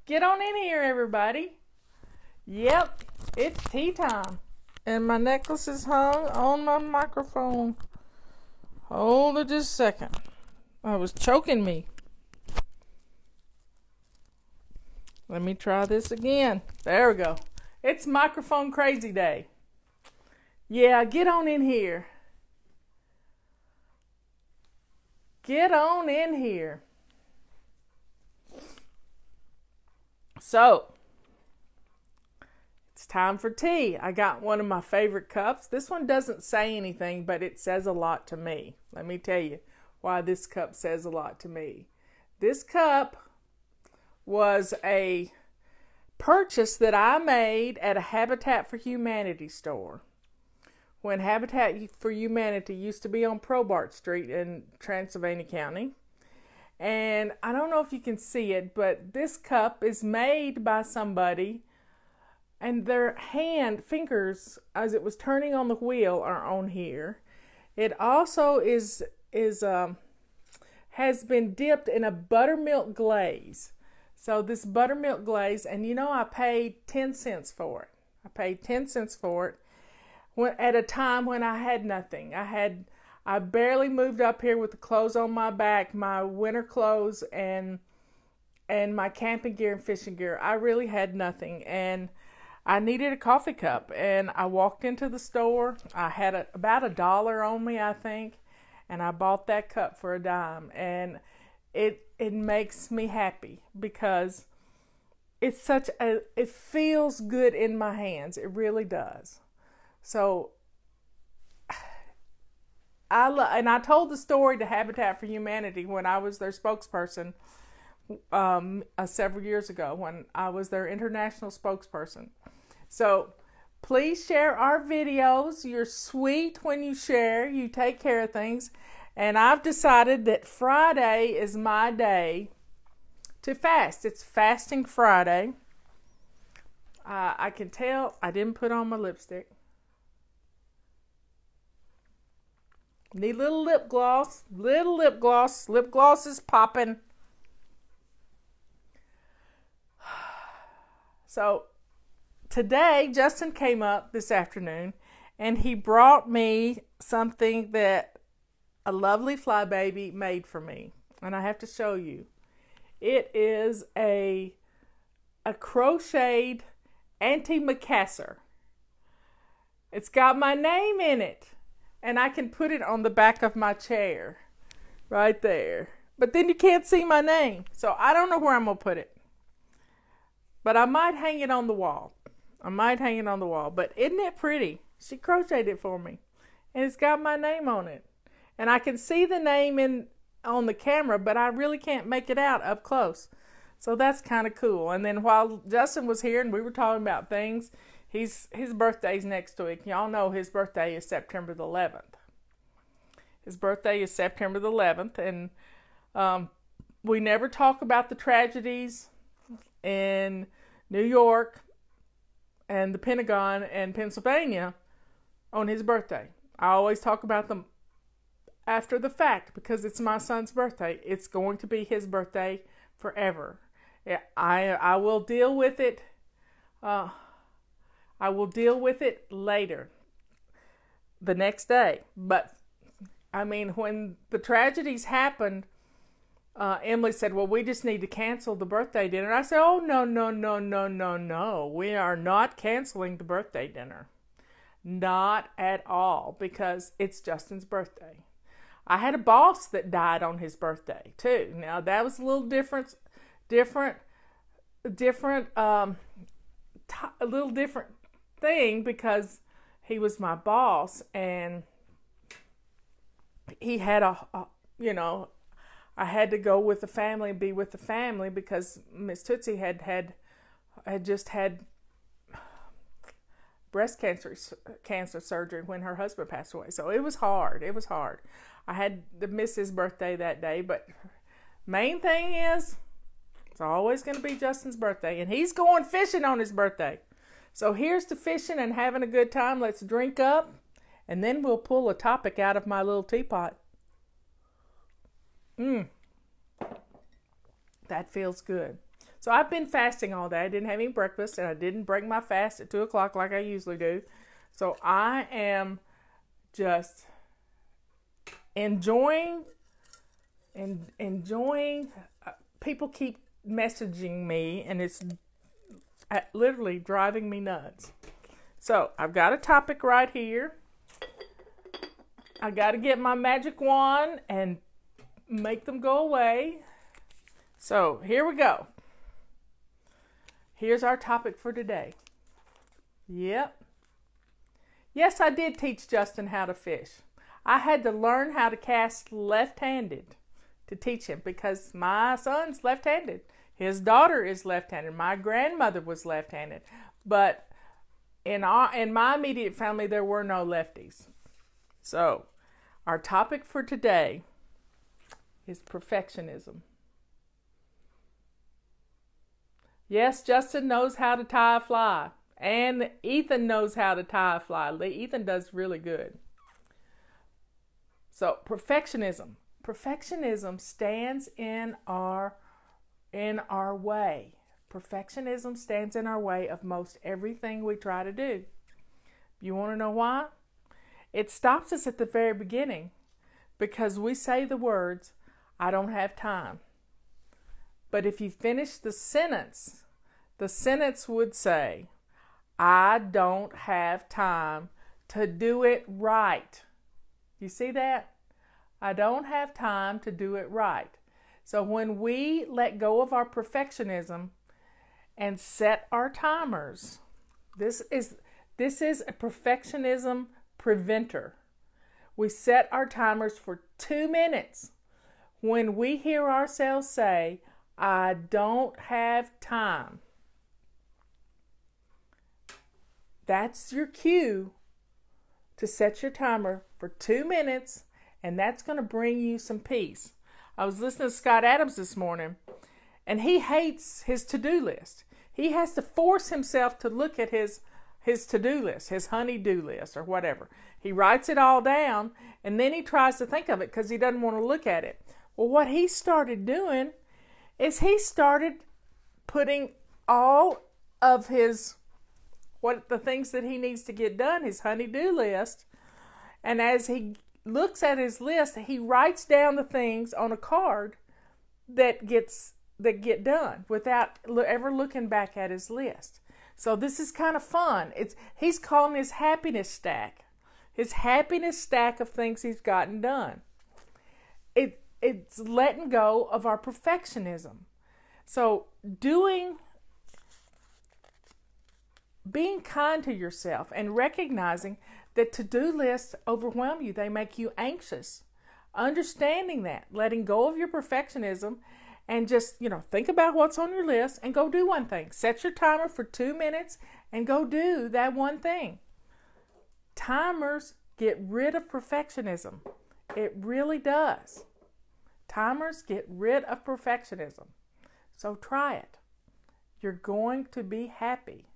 Get on in here, everybody. Yep, it's tea time. And my necklace is hung on my microphone. Hold it just a second. Oh, it was choking me. Let me try this again. There we go. It's microphone crazy day. Yeah, get on in here. Get on in here. So, it's time for tea. I got one of my favorite cups. This one doesn't say anything, but it says a lot to me. Let me tell you why this cup says a lot to me. This cup was a purchase that I made at a Habitat for Humanity store. When Habitat for Humanity used to be on Probart Street in Transylvania County. And I don't know if you can see it, but this cup is made by somebody, and their fingers, as it was turning on the wheel, are on here. It also has been dipped in a buttermilk glaze. So this buttermilk glaze, and you know, I paid 10 cents for it. I paid 10 cents for it at a time when I had nothing. I barely moved up here with the clothes on my back, my winter clothes, and my camping gear and fishing gear. I really had nothing, and I needed a coffee cup. And I walked into the store. I had about $1 on me, I think, and I bought that cup for $0.10. And it makes me happy because it feels good in my hands. It really does. So I told the story to Habitat for Humanity when I was their spokesperson several years ago, when I was their international spokesperson. So please share our videos. You're sweet when you share. You take care of things. And I've decided that Friday is my day to fast. It's Fasting Friday. I can tell I didn't put on my lipstick. Need little lip gloss. Little lip gloss. Lip gloss is popping. So today, Justin came up this afternoon and he brought me something that a lovely fly baby made for me. And I have to show you. It is a crocheted antimacassar. It's got my name in it. And I can put it on the back of my chair. Right there. But then you can't see my name. So I don't know where I'm going to put it. But I might hang it on the wall. But isn't it pretty? She crocheted it for me. And it's got my name on it. And I can see the name on the camera, but I really can't make it out up close. So that's kind of cool. And then while Justin was here and we were talking about things, his birthday's next week. Y'all know his birthday is September the 11th. His birthday is September the 11th. And we never talk about the tragedies in New York and the Pentagon and Pennsylvania on his birthday. I always talk about them after the fact because it's my son's birthday. It's going to be his birthday forever. Yeah, I will deal with it. I will deal with it later, the next day. But, I mean, when the tragedies happened, Emily said, well, we just need to cancel the birthday dinner. I said, oh, no. We are not canceling the birthday dinner. Not at all, because it's Justin's birthday. I had a boss that died on his birthday, too. Now, that was a little different, a little different thing because he was my boss and he had I had to go with the family and be with the family because Miss Tootsie had just had breast cancer surgery when her husband passed away. So it was hard. I had to miss his birthday that day, but main thing is it's always going to be Justin's birthday and he's going fishing on his birthday. So here's to fishing and having a good time. Let's drink up, and then we'll pull a topic out of my little teapot. That feels good. So I've been fasting all day. I didn't have any breakfast, and I didn't break my fast at 2 o'clock like I usually do. So I am just enjoying. People keep messaging me, and it's literally driving me nuts. So I've got a topic right here. I got to get my magic wand and make them go away. So here we go. Here's our topic for today. Yep. Yes, I did teach Justin how to fish. I had to learn how to cast left-handed to teach him because my son's left-handed. His daughter is left-handed. My grandmother was left-handed. But in my immediate family, there were no lefties. So, our topic for today is perfectionism. Yes, Justin knows how to tie a fly. And Ethan knows how to tie a fly. Ethan does really good. So, perfectionism. Perfectionism stands in our way. Perfectionism stands in our way of most everything we try to do. You want to know why? It stops us at the very beginning because we say the words, I don't have time. But if you finish the sentence would say, I don't have time to do it right. You see that? I don't have time to do it right. So when we let go of our perfectionism and set our timers, this is a perfectionism preventer. We set our timers for 2 minutes. When we hear ourselves say, I don't have time, that's your cue to set your timer for 2 minutes, and that's going to bring you some peace. I was listening to Scott Adams this morning, and he hates his to-do list. He has to force himself to look at his to-do list, his honey-do list or whatever. He writes it all down, and then he tries to think of it because he doesn't want to look at it. Well, what he started doing is he started putting all of the things that he needs to get done, his honey-do list, and as he looks at his list, he writes down the things on a card that get done without ever looking back at his list. So this is kind of fun. He's calling his happiness stack. His happiness stack of things he's gotten done. It's letting go of our perfectionism. So being kind to yourself and recognizing that to-do lists overwhelm you. They make you anxious. Understanding that, letting go of your perfectionism and just, think about what's on your list and go do one thing. Set your timer for 2 minutes and go do that one thing. Timers get rid of perfectionism. It really does. Timers get rid of perfectionism. So try it. You're going to be happy.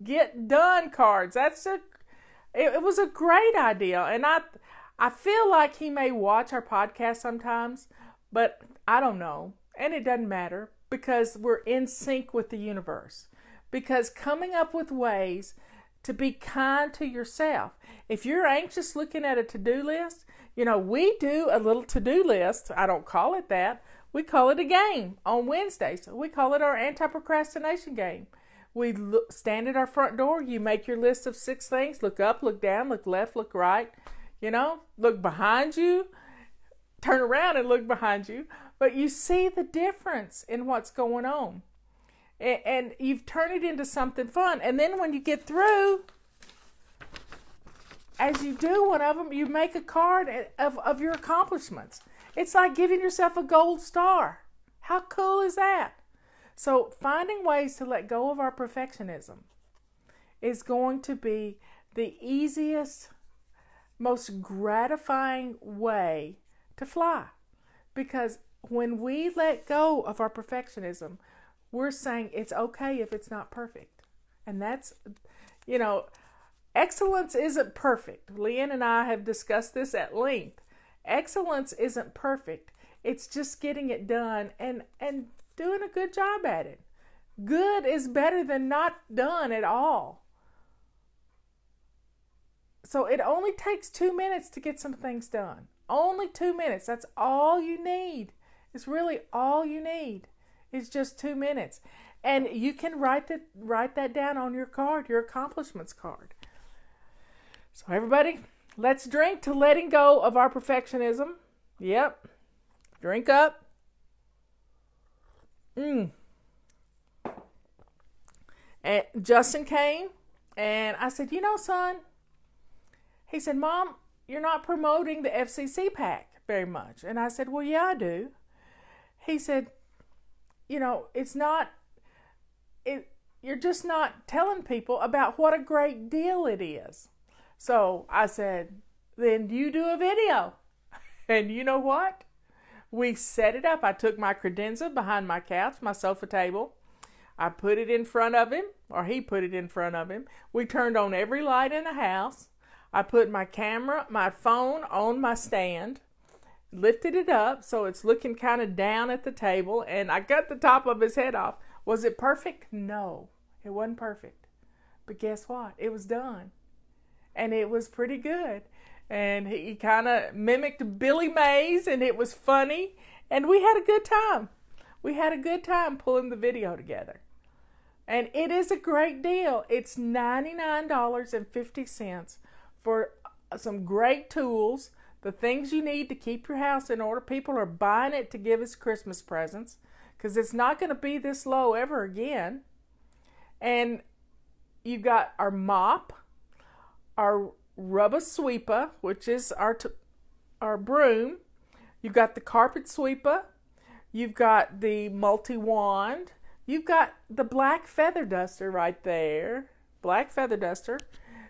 Get done cards. It was a great idea, and I feel like he may watch our podcast sometimes, but I don't know, and it doesn't matter because we're in sync with the universe. Because coming up with ways to be kind to yourself. If you're anxious looking at a to-do list, we do a little to-do list. I don't call it that. We call it a game on Wednesdays. We call it our anti-procrastination game. We stand at our front door. You make your list of 6 things. Look up, look down, look left, look right. Look behind you. Turn around and look behind you. But you see the difference in what's going on. And you've turned it into something fun. And then when you get through, as you do one of them, you make a card of your accomplishments. It's like giving yourself a gold star. How cool is that? So finding ways to let go of our perfectionism is going to be the easiest, most gratifying way to fly. Because when we let go of our perfectionism, we're saying it's okay if it's not perfect. And that's, excellence isn't perfect. Leanne and I have discussed this at length. Excellence isn't perfect. It's just getting it done and doing a good job at it. Good is better than not done at all. So it only takes 2 minutes to get some things done. Only 2 minutes. That's all you need. It's really all you need. It's just 2 minutes. And you can write that down on your card, your accomplishments card. So everybody, let's drink to letting go of our perfectionism. Yep. Drink up. And Justin came, and I said, son, he said, Mom, you're not promoting the FCC pack very much. And I said, well, yeah, I do. He said, it's not, you're just not telling people about what a great deal it is. So I said, then you do a video. And you know what? We set it up. I took my credenza behind my couch, my sofa table. I put it in front of him, or he put it in front of him. We turned on every light in the house. I put my camera, my phone on my stand, lifted it up so it's looking kind of down at the table, and I cut the top of his head off. Was it perfect? No, it wasn't perfect. But guess what? It was done. And it was pretty good. And he kind of mimicked Billy Mays, and it was funny. And we had a good time. We had a good time pulling the video together. And it is a great deal. It's $99.50 for some great tools, the things you need to keep your house in order. People are buying it to give us Christmas presents because it's not going to be this low ever again. And you've got our mop, our rubber sweeper, which is our broom. You've got the carpet sweeper. You've got the multi-wand. You've got the black feather duster right there. Black feather duster.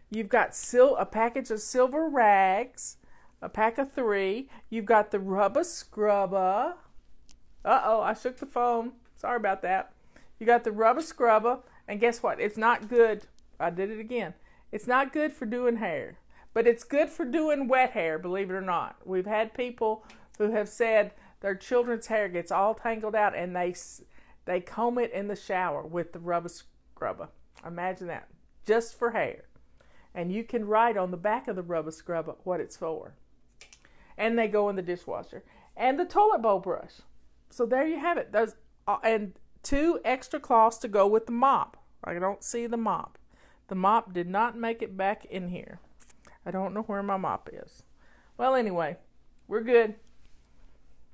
You've got a package of silver rags, a pack of 3. You've got the rubber scrubber. Uh-oh, I shook the phone. Sorry about that. You got the rubber scrubber, and guess what? It's not good. I did it again. It's not good for doing hair, but it's good for doing wet hair, believe it or not. We've had people who have said their children's hair gets all tangled out, and they comb it in the shower with the rubber scrubber. Imagine that, just for hair. And you can write on the back of the rubber scrubber what it's for. And they go in the dishwasher. And the toilet bowl brush. So there you have it. And 2 extra cloths to go with the mop. I don't see the mop. The mop did not make it back in here. I don't know where my mop is. Well, anyway, we're good.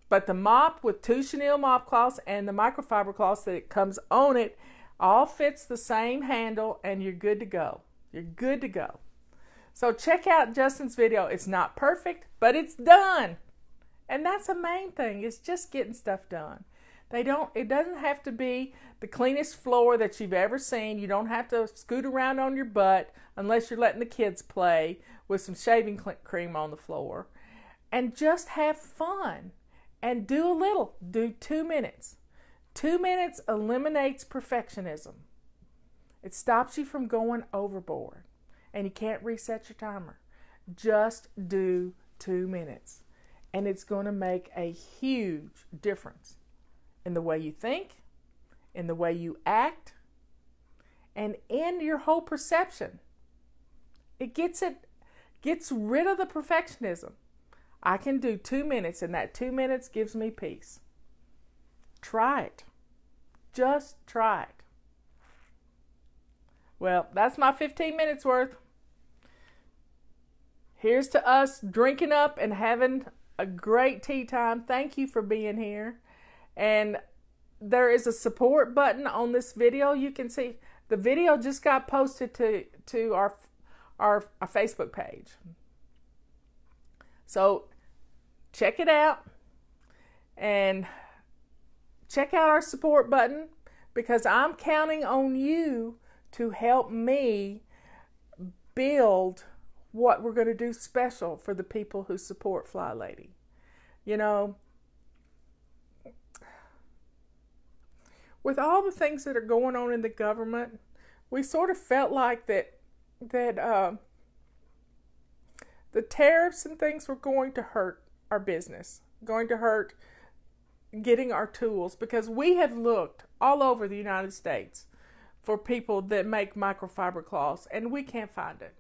But the mop with 2 chenille mop cloths and the microfiber cloths that it comes on it all fits the same handle, and you're good to go. You're good to go. So check out Justin's video. It's not perfect, but it's done. And that's the main thing. It's just getting stuff done. It doesn't have to be the cleanest floor that you've ever seen. You don't have to scoot around on your butt unless you're letting the kids play with some shaving cream on the floor. And just have fun. And do a little. Do 2 minutes. 2 minutes eliminates perfectionism. It stops you from going overboard. And you can't reset your timer. Just do 2 minutes. And it's going to make a huge difference in the way you think, in the way you act, and in your whole perception. It gets rid of the perfectionism. I can do 2 minutes, and that 2 minutes gives me peace. Try it. Just try it. Well, that's my 15 minutes worth. Here's to us drinking up and having a great tea time. Thank you for being here. And there is a support button on this video. You can see the video just got posted to our Facebook page. So check it out and check out our support button, because I'm counting on you to help me build what we're going to do special for the people who support Fly Lady. With all the things that are going on in the government, we sort of felt like that the tariffs and things were going to hurt our business, going to hurt getting our tools, because we have looked all over the United States for people that make microfiber cloths, and we can't find it.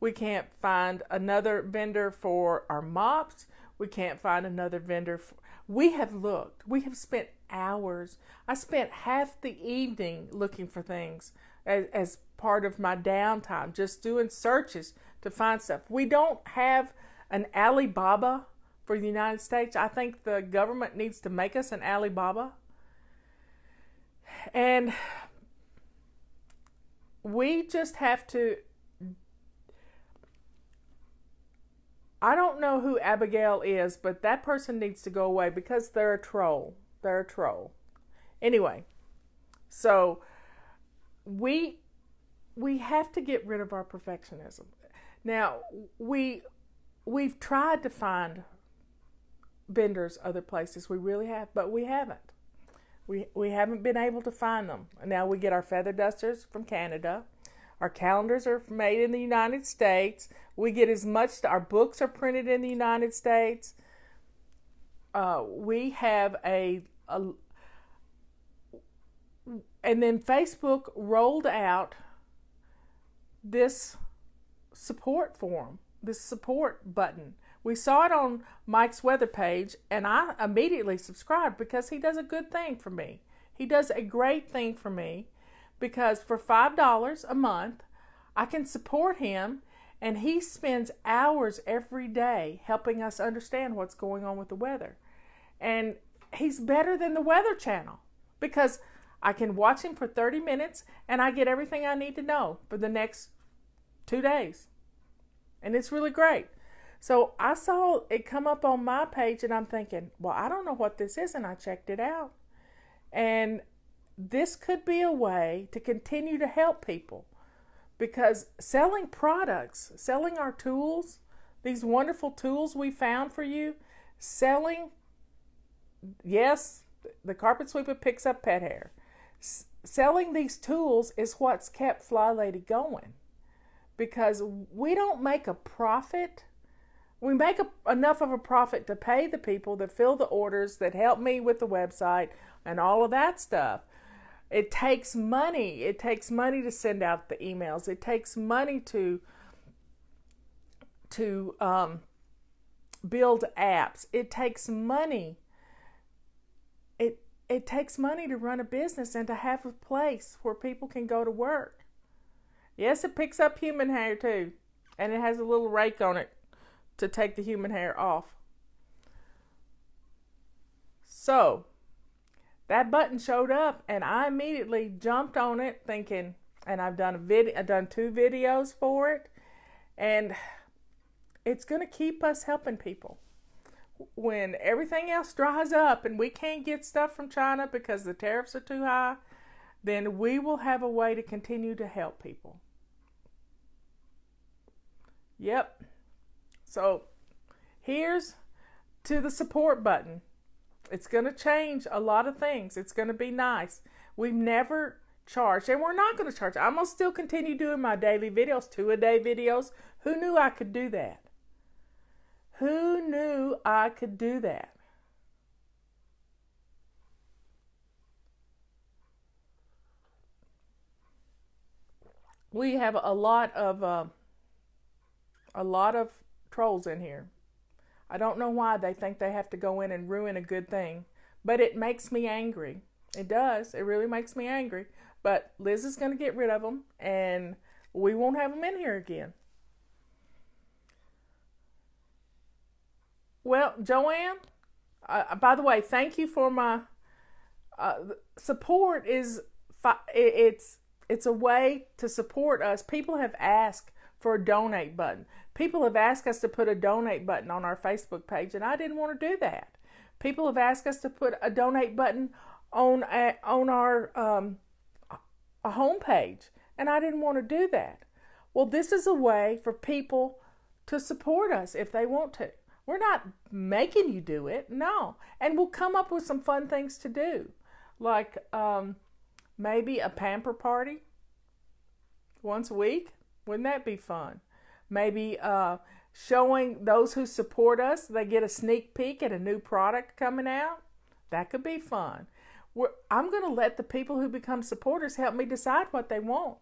We can't find another vendor for our mops. We can't find another vendor. We have looked. We have spent hours. I spent half the evening looking for things as part of my downtime, just doing searches to find stuff. We don't have an Alibaba for the United States. I think the government needs to make us an Alibaba. And we just have to. I don't know who Abigail is, but that person needs to go away because they're a troll. They're a troll. Anyway, so we have to get rid of our perfectionism. Now, we've tried to find vendors other places. We really have, but we haven't. We haven't been able to find them. Now we get our feather dusters from Canada. Our calendars are made in the United States. We get as much, our books are printed in the United States. We have and then Facebook rolled out this support forum, this support button. We saw it on Mike's weather page, and I immediately subscribed because he does a good thing for me. He does a great thing for me because for $5 a month, I can support him, and he spends hours every day helping us understand what's going on with the weather. And he's better than the Weather Channel because I can watch him for 30 minutes and I get everything I need to know for the next 2 days. And it's really great. So I saw it come up on my page and I'm thinking, well, I don't know what this is, and I checked it out. And this could be a way to continue to help people, because selling products, selling our tools, these wonderful tools we found for you, selling, yes, the carpet sweeper picks up pet hair. Selling these tools is what's kept Fly Lady going, because we don't make a profit. We make enough of a profit to pay the people that fill the orders, that help me with the website and all of that stuff. It takes money. It takes money to send out the emails. It takes money to build apps. It takes money. It takes money to run a business and to have a place where people can go to work. Yes, it picks up human hair too, and it has a little rake on it to take the human hair off. So that button showed up, and I immediately jumped on it, thinking, and I've done 2 videos for it, and it's going to keep us helping people. When everything else dries up and we can't get stuff from China because the tariffs are too high, then we will have a way to continue to help people. Yep. So here's to the support button. It's going to change a lot of things. It's going to be nice. We've never charged, and we're not going to charge. I'm going to still continue doing my daily videos, 2-a-day videos. Who knew I could do that? Who knew I could do that? We have a lot of trolls in here. I don't know why they think they have to go in and ruin a good thing, but it makes me angry. It does. It really makes me angry. But Liz is going to get rid of them, and we won't have them in here again. Well, Joanne, by the way, thank you for my support. It's a way to support us. People have asked for a donate button. People have asked us to put a donate button on our Facebook page, and I didn't want to do that. People have asked us to put a donate button on our homepage, and I didn't want to do that. Well, this is a way for people to support us if they want to. We're not making you do it, no. And we'll come up with some fun things to do, like maybe a pamper party once a week. Wouldn't that be fun? Maybe showing those who support us, they get a sneak peek at a new product coming out. That could be fun. I'm going to let the people who become supporters help me decide what they want.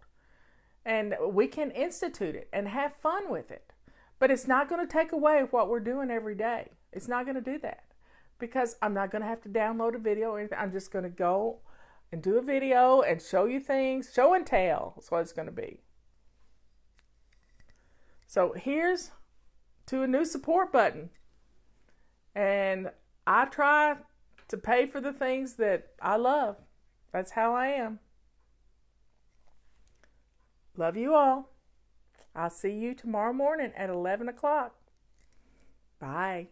And we can institute it and have fun with it. But it's not going to take away what we're doing every day. It's not going to do that. Because I'm not going to have to download a video or anything. I'm just going to go and do a video and show you things. Show and tell is what it's going to be. So here's to a new support button. And I try to pay for the things that I love. That's how I am. Love you all. I'll see you tomorrow morning at 11 o'clock. Bye.